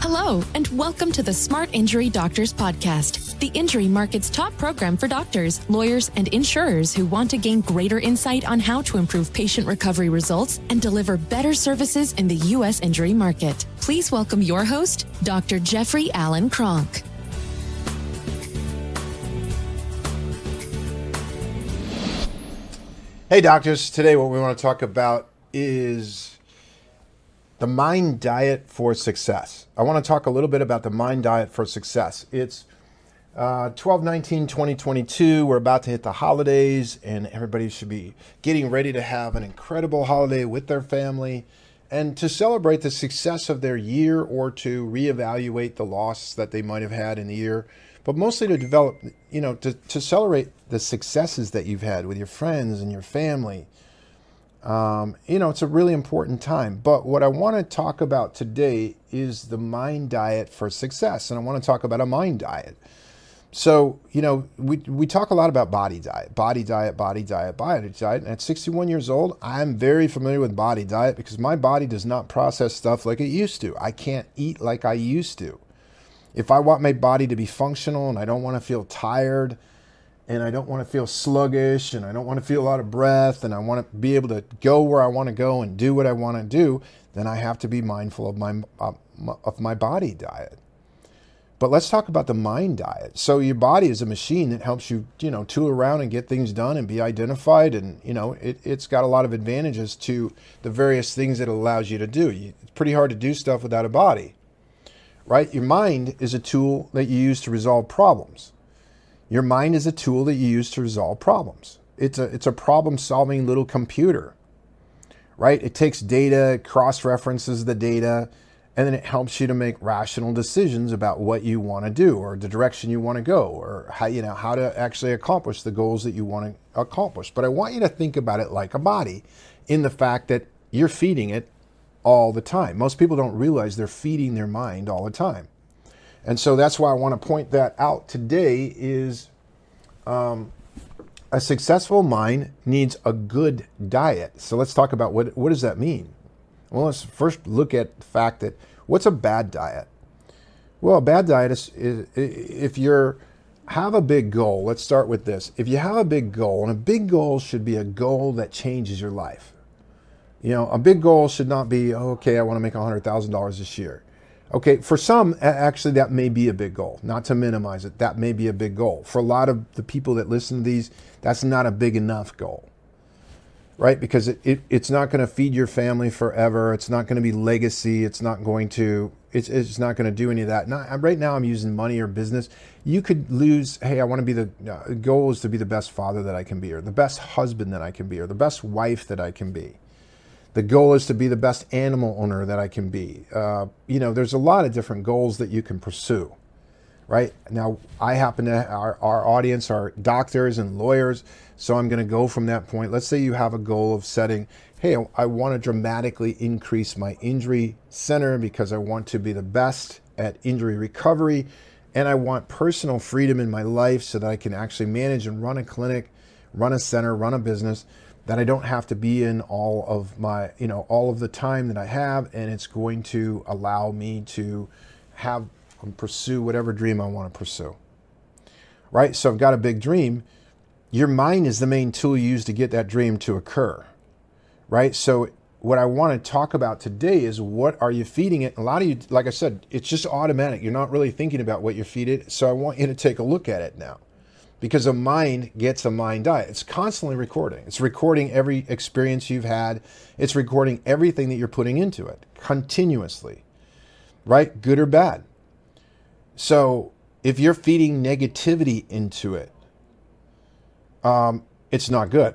Hello, and welcome to the Smart Injury Doctors Podcast, the injury market's top program for doctors, lawyers, and insurers who want to gain greater insight on how to improve patient recovery results and deliver better services in the U.S. injury market. Please welcome your host, Dr. Jeffrey Allen Kronk. Hey doctors, today what we want to talk about is the mind diet for success. I want to talk a little bit about the mind diet for success. It's 12/19/2022. We're about to hit the holidays and everybody should be getting ready to have an incredible holiday with their family and to celebrate the success of their year or to reevaluate the loss that they might have had in the year, but mostly to develop, to celebrate the successes that you've had with your friends and your family. It's a really important time. But what I want to talk about today is the mind diet for success. And I want to talk about a mind diet. So, we talk a lot about body diet. And at 61 years old, I'm very familiar with body diet because my body does not process stuff like it used to. I can't eat like I used to. If I want my body to be functional and I don't want to feel tired, and I don't want to feel sluggish, and I don't want to feel out of breath, and I want to be able to go where I want to go and do what I want to do, then I have to be mindful of my body diet. But let's talk about the mind diet. So your body is a machine that helps you, tool around and get things done and be identified, and it's got a lot of advantages to the various things that it allows you to do. It's pretty hard to do stuff without a body, right? Your mind is a tool that you use to resolve problems. Your mind is a tool that you use to resolve problems. It's a problem-solving little computer, right? It takes data, cross-references the data, and then it helps you to make rational decisions about what you want to do or the direction you want to go or how to actually accomplish the goals that you want to accomplish. But I want you to think about it like a body in the fact that you're feeding it all the time. Most people don't realize they're feeding their mind all the time. And so that's why I want to point that out today is a successful mind needs a good diet. So let's talk about what does that mean? Well, let's first look at the fact that what's a bad diet? Well, a bad diet is if you have a big goal. Let's start with this. If you have a big goal, and a big goal should be a goal that changes your life. A big goal should not be, okay, I want to make $100,000 this year. Okay, for some, actually, that may be a big goal. Not to minimize it, that may be a big goal. For a lot of the people that listen to these, that's not a big enough goal, right? Because it's not going to feed your family forever. It's not going to be legacy. It's not going to do any of that. Right now, I'm using money or business. You could lose, hey, I want to be the goal is to be the best father that I can be, or the best husband that I can be, or the best wife that I can be. The goal is to be the best animal owner that I can be. There's a lot of different goals that you can pursue, right? Now, our audience are doctors and lawyers, so I'm going to go from that point. Let's say you have a goal of setting, hey, I want to dramatically increase my injury center because I want to be the best at injury recovery, and I want personal freedom in my life so that I can actually manage and run a clinic, run a center, run a business, that I don't have to be in all of the time that I have, and it's going to allow me to have and pursue whatever dream I want to pursue, right? So I've got a big dream. Your mind is the main tool you use to get that dream to occur, right? So what I want to talk about today is what are you feeding it? A lot of you, like I said, it's just automatic. You're not really thinking about what you feed it. So I want you to take a look at it now. Because a mind gets a mind diet. It's constantly recording. It's recording every experience you've had. It's recording everything that you're putting into it continuously, right? Good or bad. So if you're feeding negativity into it, it's not good,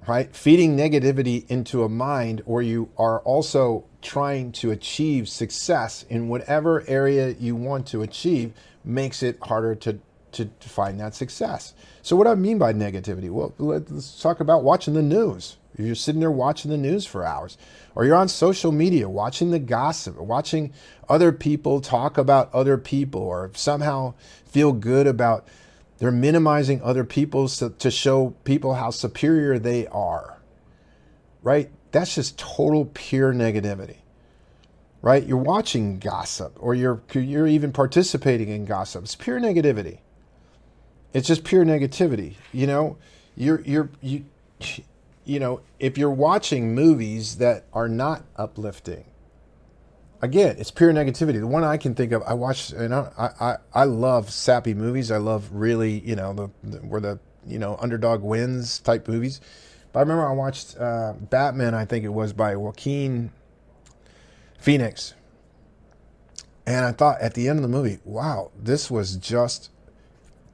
right? Feeding negativity into a mind, or you are also trying to achieve success in whatever area you want to achieve, makes it harder to find that success. So what do I mean by negativity? Well, let's talk about watching the news. If you're sitting there watching the news for hours, or you're on social media watching the gossip, watching other people talk about other people, or somehow feel good about they're minimizing other people to show people how superior they are, right? That's just total pure negativity, right? You're watching gossip, or you're even participating in gossip. It's pure negativity. It's just pure negativity. You know, you know, if you're watching movies that are not uplifting, again, it's pure negativity. The one I can think of, I watch, and I love sappy movies. I love really, you know, where the you know underdog wins type movies. But I remember I watched Batman. I think it was by Joaquin Phoenix, and I thought at the end of the movie, wow, this was just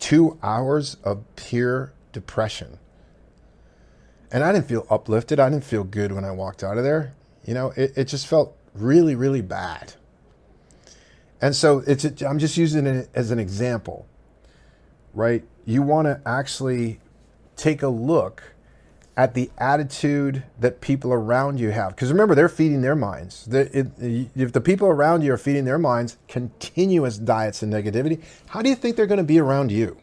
2 hours of pure depression. And I didn't feel uplifted. I didn't feel good when I walked out of there. You know, it just felt really, really bad. And so I'm just using it as an example, right? You want to actually take a look at the attitude that people around you have. Because remember, they're feeding their minds. If the people around you are feeding their minds continuous diets and negativity, how do you think they're going to be around you?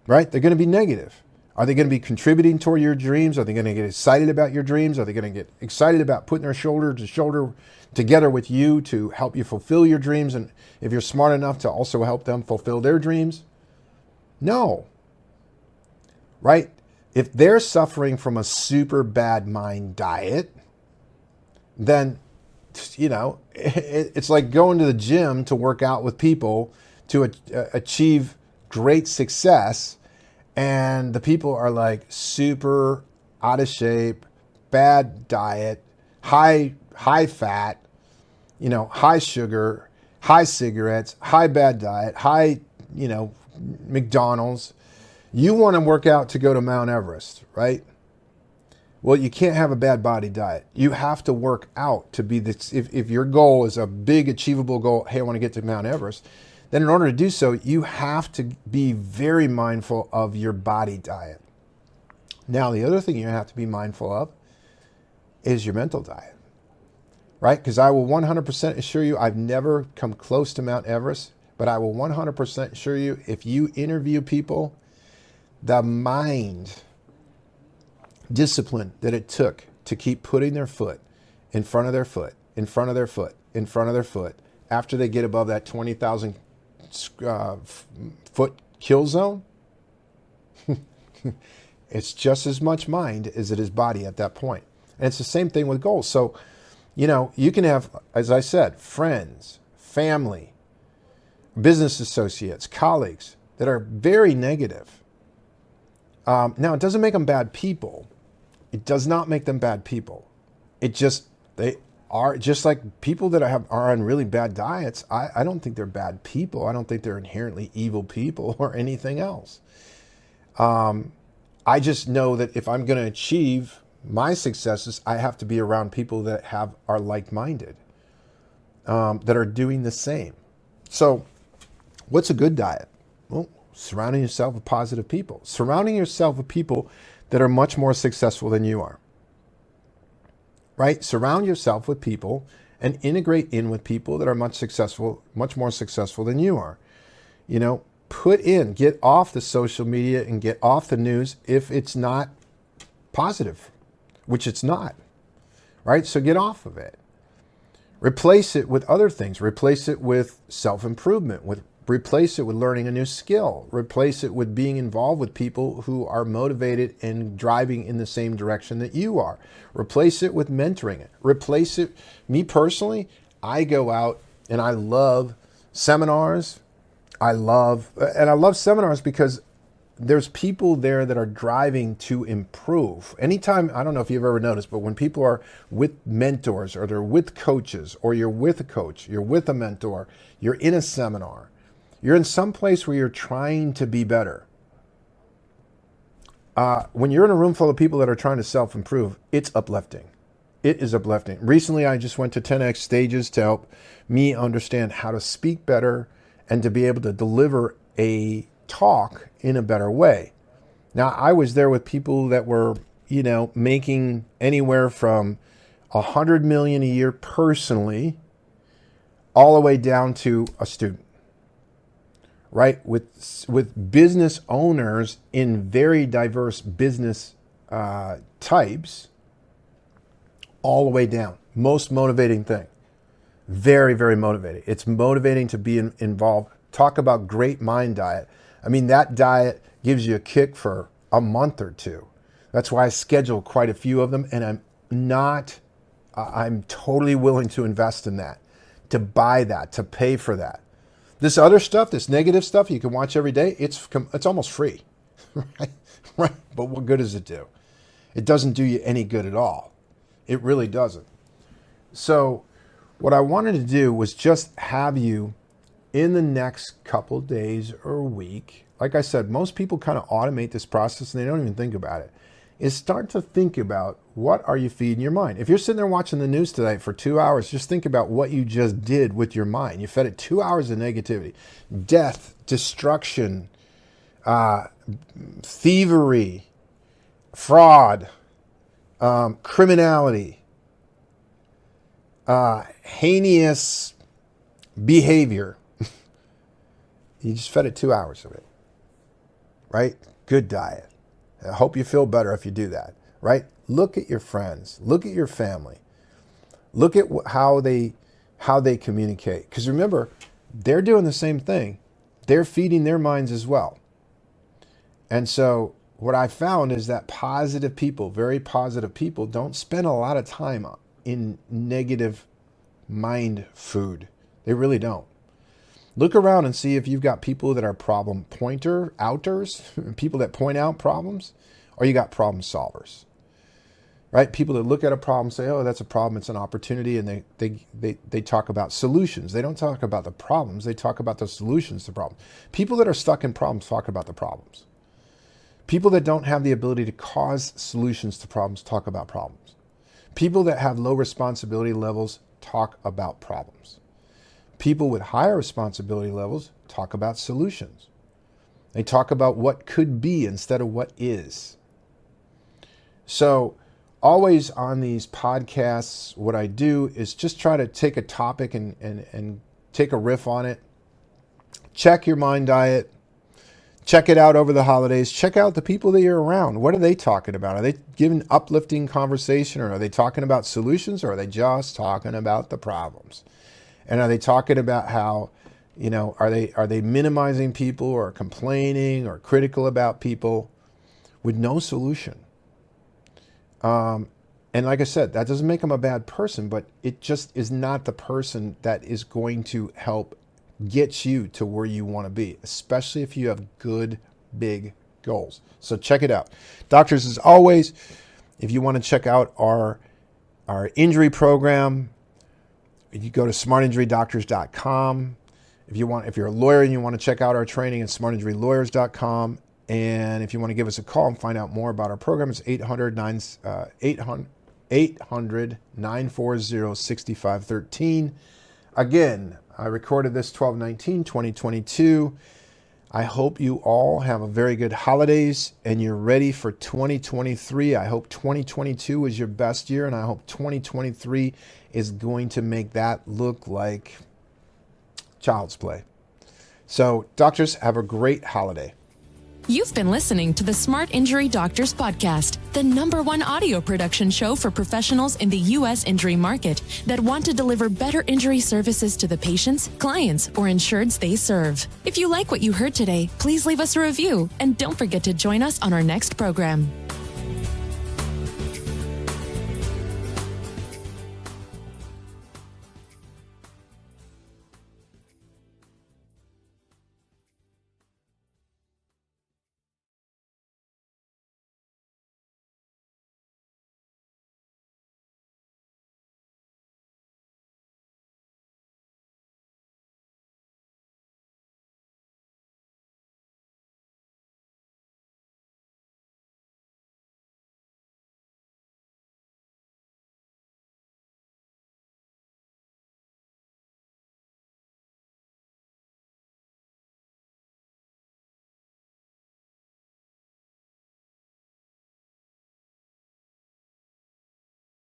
Right? They're going to be negative. Are they going to be contributing toward your dreams? Are they going to get excited about your dreams? Are they going to get excited about putting their shoulder to shoulder together with you to help you fulfill your dreams? And if you're smart enough to also help them fulfill their dreams? No. Right? If they're suffering from a super bad mind diet, then, you know, it's like going to the gym to work out with people to achieve great success. And the people are like super out of shape, bad diet, high fat, you know, high sugar, high cigarettes, high bad diet, high, you know, McDonald's. You want to work out to go to Mount Everest, right? Well, you can't have a bad body diet. You have to work out to be this. If your goal is a big achievable goal, hey, I want to get to Mount Everest, then in order to do so, you have to be very mindful of your body diet. Now, the other thing you have to be mindful of is your mental diet, right? Because I will 100% assure you, I've never come close to Mount Everest, but I will 100% assure you, if you interview people, the mind discipline that it took to keep putting their foot in front of their foot, in front of their foot, in front of their foot, after they get above that 20,000 foot kill zone, it's just as much mind as it is body at that point. And it's the same thing with goals. So, you know, you can have, as I said, friends, family, business associates, colleagues that are very negative. Now, it doesn't make them bad people. It does not make them bad people. It just, they are just like people that are on really bad diets. I don't think they're bad people. I don't think they're inherently evil people or anything else. I just know that if I'm going to achieve my successes, I have to be around people that are like-minded, that are doing the same. So what's a good diet? Well, surrounding yourself with positive people. Surrounding yourself with people that are much more successful than you are. Right? Surround yourself with people and integrate in with people that are much more successful than you are. You know, get off the social media and get off the news if it's not positive, which it's not. Right? So get off of it. Replace it with other things. Replace it with self-improvement, replace it with learning a new skill. Replace it with being involved with people who are motivated and driving in the same direction that you are. Replace it with mentoring it. Replace it. Me personally, I go out and I love seminars. I love seminars because there's people there that are driving to improve. Anytime, I don't know if you've ever noticed, but when people are with mentors or they're with coaches or you're with a coach, you're with a mentor, you're in a seminar, you're in some place where you're trying to be better. When you're in a room full of people that are trying to self-improve, it's uplifting. It is uplifting. Recently, I just went to 10X Stages to help me understand how to speak better and to be able to deliver a talk in a better way. Now, I was there with people that were, you know, making anywhere from $100 million a year personally, all the way down to a student. Right, with business owners in very diverse business types, all the way down. Most motivating thing, Very, very motivating. It's motivating to be involved. Talk about great mind diet. I mean, that diet gives you a kick for a month or two. That's why I schedule quite a few of them, and I'm totally willing to invest in that, to buy that, to pay for that. This other stuff, this negative stuff you can watch every day, it's almost free, right? Right? But what good does it do? It doesn't do you any good at all. It really doesn't. So what I wanted to do was just have you in the next couple days or week, like I said, most people kind of automate this process and they don't even think about it, is start to think about what are you feeding your mind. If you're sitting there watching the news tonight for 2 hours, just think about what you just did with your mind. You fed it 2 hours of negativity, death, destruction, thievery, fraud, criminality, heinous behavior. You just fed it 2 hours of it, right? Good diet. I hope you feel better if you do that, right? Look at your friends. Look at your family. Look at how they communicate. Because remember, they're doing the same thing. They're feeding their minds as well. And so what I found is that positive people, very positive people, don't spend a lot of time in negative mind food. They really don't. Look around and see if you've got people that are problem outers, people that point out problems, or you got problem solvers, right? People that look at a problem, say, oh, that's a problem, it's an opportunity, and they talk about solutions. They don't talk about the problems, they talk about the solutions to problems. People that are stuck in problems talk about the problems. People that don't have the ability to cause solutions to problems talk about problems. People that have low responsibility levels talk about problems. People with higher responsibility levels talk about solutions. They talk about what could be instead of what is. So always on these podcasts, what I do is just try to take a topic and take a riff on it. Check your mind diet. Check it out over the holidays. Check out the people that you're around. What are they talking about? Are they giving uplifting conversation, or are they talking about solutions, or are they just talking about the problems? And are they talking about how, are they minimizing people or complaining or critical about people with no solution? And like I said, that doesn't make them a bad person, but it just is not the person that is going to help get you to where you want to be, especially if you have good, big goals. So check it out. Doctors, as always, if you want to check out our injury program, you go to smartinjurydoctors.com. If you're a lawyer and you want to check out our training, it's smartinjurylawyers.com. And if you want to give us a call and find out more about our program, it's 800-940-6513. Again, I recorded this 12/19/2022. I hope you all have a very good holidays and you're ready for 2023. I hope 2022 is your best year, and I hope 2023 is going to make that look like child's play. So, doctors, have a great holiday. You've been listening to the Smart Injury Doctors Podcast, the #1 audio production show for professionals in the U.S. injury market that want to deliver better injury services to the patients, clients, or insureds they serve. If you like what you heard today, please leave us a review and don't forget to join us on our next program.